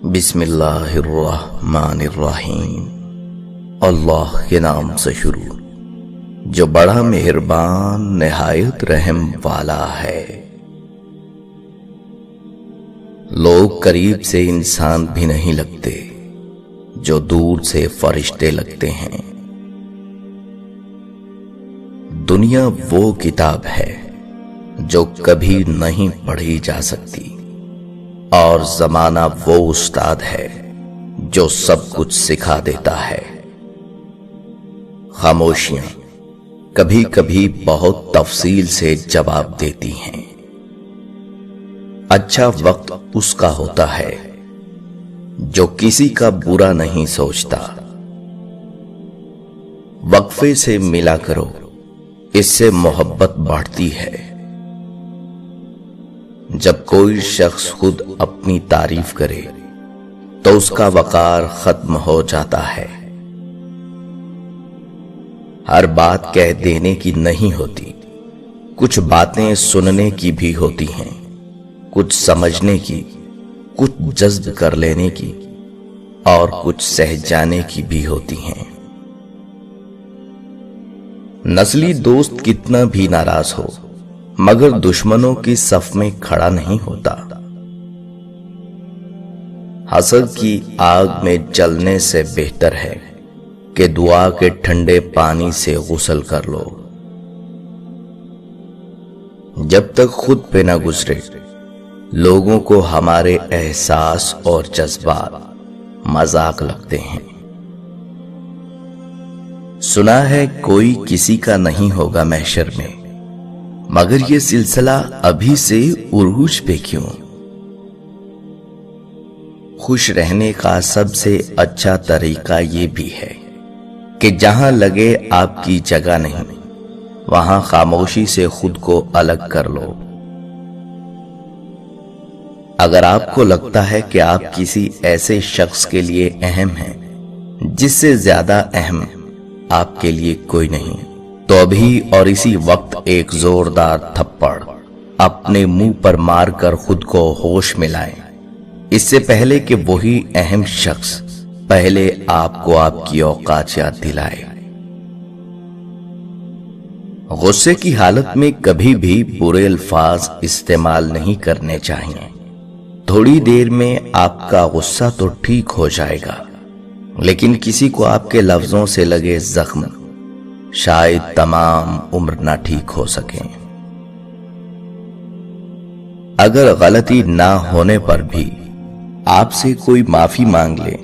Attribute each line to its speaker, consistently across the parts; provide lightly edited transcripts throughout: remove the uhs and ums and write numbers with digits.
Speaker 1: بسم اللہ الرحمن الرحیم۔ اللہ کے نام سے شروع جو بڑا مہربان نہایت رحم والا ہے۔ لوگ قریب سے انسان بھی نہیں لگتے جو دور سے فرشتے لگتے ہیں۔ دنیا وہ کتاب ہے جو کبھی نہیں پڑھی جا سکتی، اور زمانہ وہ استاد ہے جو سب کچھ سکھا دیتا ہے۔ خاموشیاں کبھی کبھی بہت تفصیل سے جواب دیتی ہیں۔ اچھا وقت اس کا ہوتا ہے جو کسی کا برا نہیں سوچتا۔ وقفے سے ملا کرو، اس سے محبت بڑھتی ہے۔ جب کوئی شخص خود اپنی تعریف کرے تو اس کا وقار ختم ہو جاتا ہے۔ ہر بات کہہ دینے کی نہیں ہوتی، کچھ باتیں سننے کی بھی ہوتی ہیں، کچھ سمجھنے کی، کچھ جذب کر لینے کی، اور کچھ سہ جانے کی بھی ہوتی ہیں۔ نسلی دوست کتنا بھی ناراض ہو مگر دشمنوں کی صف میں کھڑا نہیں ہوتا۔ حسد کی آگ میں جلنے سے بہتر ہے کہ دعا کے ٹھنڈے پانی سے غسل کر لو۔ جب تک خود پہ نہ گزرے لوگوں کو ہمارے احساس اور جذبات مذاق لگتے ہیں۔ سنا ہے کوئی کسی کا نہیں ہوگا محشر میں، مگر یہ سلسلہ ابھی سے عروج پہ کیوں؟ خوش رہنے کا سب سے اچھا طریقہ یہ بھی ہے کہ جہاں لگے آپ کی جگہ نہیں، وہاں خاموشی سے خود کو الگ کر لو۔ اگر آپ کو لگتا ہے کہ آپ کسی ایسے شخص کے لیے اہم ہیں جس سے زیادہ اہم آپ کے لیے کوئی نہیں، تو ابھی اور اسی وقت ایک زوردار تھپڑ اپنے منہ پر مار کر خود کو ہوش میں لائیں، اس سے پہلے کہ وہی اہم شخص پہلے آپ کو آپ کی اوقات یاد دلائے۔ غصے کی حالت میں کبھی بھی برے الفاظ استعمال نہیں کرنے چاہیے۔ تھوڑی دیر میں آپ کا غصہ تو ٹھیک ہو جائے گا، لیکن کسی کو آپ کے لفظوں سے لگے زخم شاید تمام عمر نہ ٹھیک ہو سکیں۔ اگر غلطی نہ ہونے پر بھی آپ سے کوئی معافی مانگ لے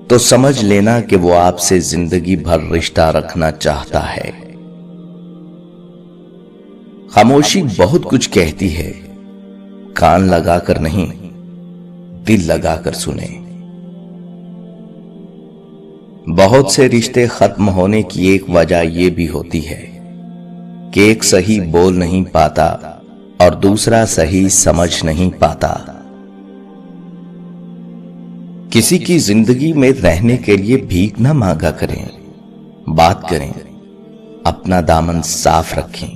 Speaker 1: تو سمجھ لینا کہ وہ آپ سے زندگی بھر رشتہ رکھنا چاہتا ہے۔ خاموشی بہت کچھ کہتی ہے، کان لگا کر نہیں، دل لگا کر سنیں۔ بہت سے رشتے ختم ہونے کی ایک وجہ یہ بھی ہوتی ہے کہ ایک صحیح بول نہیں پاتا اور دوسرا صحیح سمجھ نہیں پاتا۔ کسی کی زندگی میں رہنے کے لیے بھیک نہ مانگا کریں، بات کریں، اپنا دامن صاف رکھیں،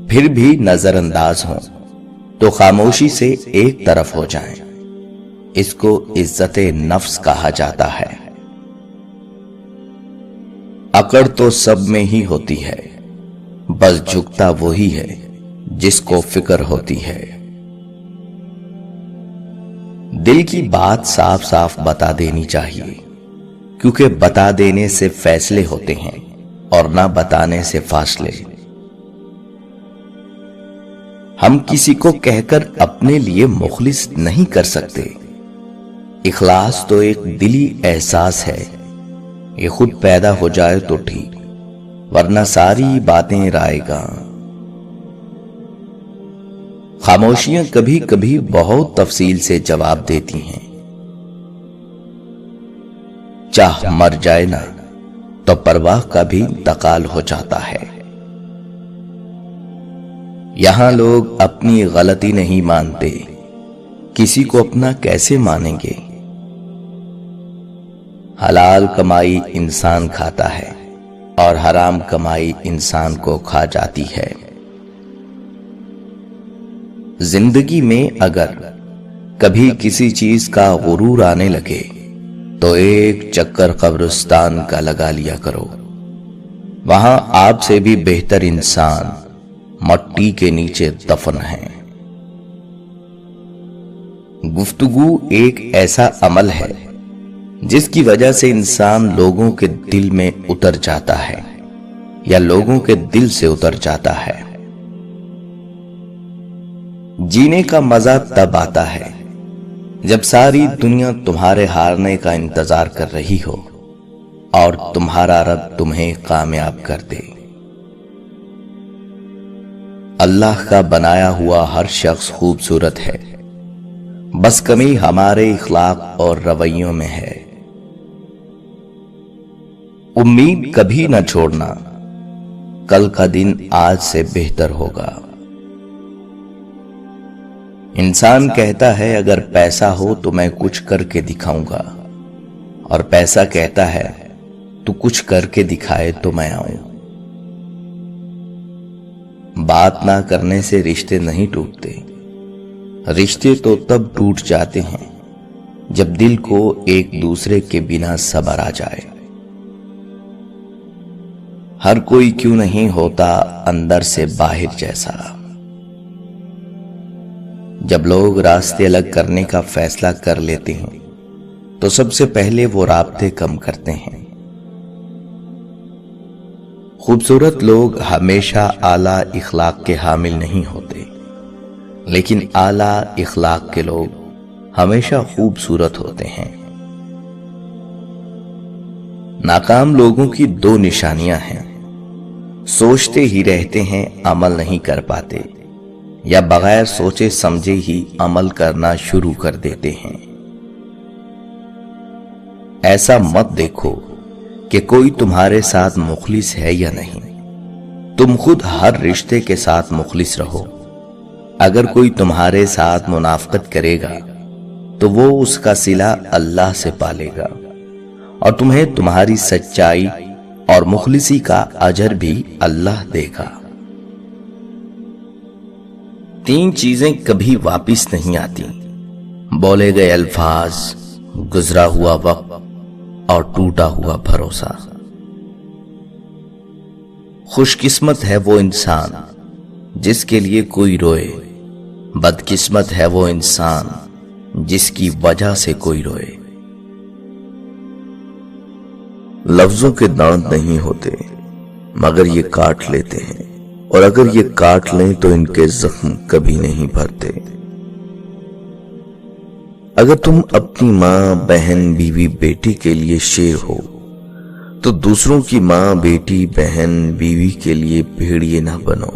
Speaker 1: پھر بھی نظر انداز ہوں تو خاموشی سے ایک طرف ہو جائیں۔ اس کو عزت نفس کہا جاتا ہے۔ اکڑ تو سب میں ہی ہوتی ہے، بس جھکتا وہی ہے جس کو فکر ہوتی ہے۔ دل کی بات صاف صاف بتا دینی چاہیے، کیونکہ بتا دینے سے فیصلے ہوتے ہیں اور نہ بتانے سے فاصلے۔ ہم کسی کو کہہ کر اپنے لیے مخلص نہیں کر سکتے۔ اخلاص تو ایک دلی احساس ہے، یہ خود پیدا ہو جائے تو ٹھیک، ورنہ ساری باتیں رائے گاں۔ خاموشیاں کبھی کبھی بہت تفصیل سے جواب دیتی ہیں۔ چاہ مر جائے نا تو پرواہ کا بھی انتقال ہو جاتا ہے۔ یہاں لوگ اپنی غلطی نہیں مانتے، کسی کو اپنا کیسے مانیں گے؟ حلال کمائی انسان کھاتا ہے اور حرام کمائی انسان کو کھا جاتی ہے۔ زندگی میں اگر کبھی کسی چیز کا غرور آنے لگے تو ایک چکر قبرستان کا لگا لیا کرو، وہاں آپ سے بھی بہتر انسان مٹی کے نیچے دفن ہیں۔ گفتگو ایک ایسا عمل ہے جس کی وجہ سے انسان لوگوں کے دل میں اتر جاتا ہے یا لوگوں کے دل سے اتر جاتا ہے۔ جینے کا مزہ تب آتا ہے جب ساری دنیا تمہارے ہارنے کا انتظار کر رہی ہو اور تمہارا رب تمہیں کامیاب کر دے۔ اللہ کا بنایا ہوا ہر شخص خوبصورت ہے، بس کمی ہمارے اخلاق اور رویوں میں ہے۔ امید کبھی نہ چھوڑنا، کل کا دن آج سے بہتر ہوگا۔ انسان کہتا ہے اگر پیسہ ہو تو میں کچھ کر کے دکھاؤں گا، اور پیسہ کہتا ہے تو کچھ کر کے دکھائے تو میں آؤں۔ بات نہ کرنے سے رشتے نہیں ٹوٹتے، رشتے تو تب ٹوٹ جاتے ہیں جب دل کو ایک دوسرے کے بنا صبر آ جائے۔ ہر کوئی کیوں نہیں ہوتا اندر سے باہر جیسا۔ جب لوگ راستے الگ کرنے کا فیصلہ کر لیتے ہیں تو سب سے پہلے وہ رابطے کم کرتے ہیں۔ خوبصورت لوگ ہمیشہ اعلیٰ اخلاق کے حامل نہیں ہوتے، لیکن اعلیٰ اخلاق کے لوگ ہمیشہ خوبصورت ہوتے ہیں۔ ناکام لوگوں کی دو نشانیاں ہیں: سوچتے ہی رہتے ہیں، عمل نہیں کر پاتے، یا بغیر سوچے سمجھے ہی عمل کرنا شروع کر دیتے ہیں۔ ایسا مت دیکھو کہ کوئی تمہارے ساتھ مخلص ہے یا نہیں، تم خود ہر رشتے کے ساتھ مخلص رہو۔ اگر کوئی تمہارے ساتھ منافقت کرے گا تو وہ اس کا صلہ اللہ سے پالے گا، اور تمہیں تمہاری سچائی اور مخلصی کا اجر بھی اللہ دے گا۔ تین چیزیں کبھی واپس نہیں آتی: بولے گئے الفاظ، گزرا ہوا وقت اور ٹوٹا ہوا بھروسہ۔ خوش قسمت ہے وہ انسان جس کے لیے کوئی روئے، بد قسمت ہے وہ انسان جس کی وجہ سے کوئی روئے۔ لفظوں کے دانت نہیں ہوتے مگر یہ کاٹ لیتے ہیں، اور اگر یہ کاٹ لیں تو ان کے زخم کبھی نہیں بھرتے۔ اگر تم اپنی ماں، بہن، بیوی، بیٹی کے لیے شیر ہو تو دوسروں کی ماں، بیٹی، بہن، بیوی کے لیے بھیڑیے نہ بنو۔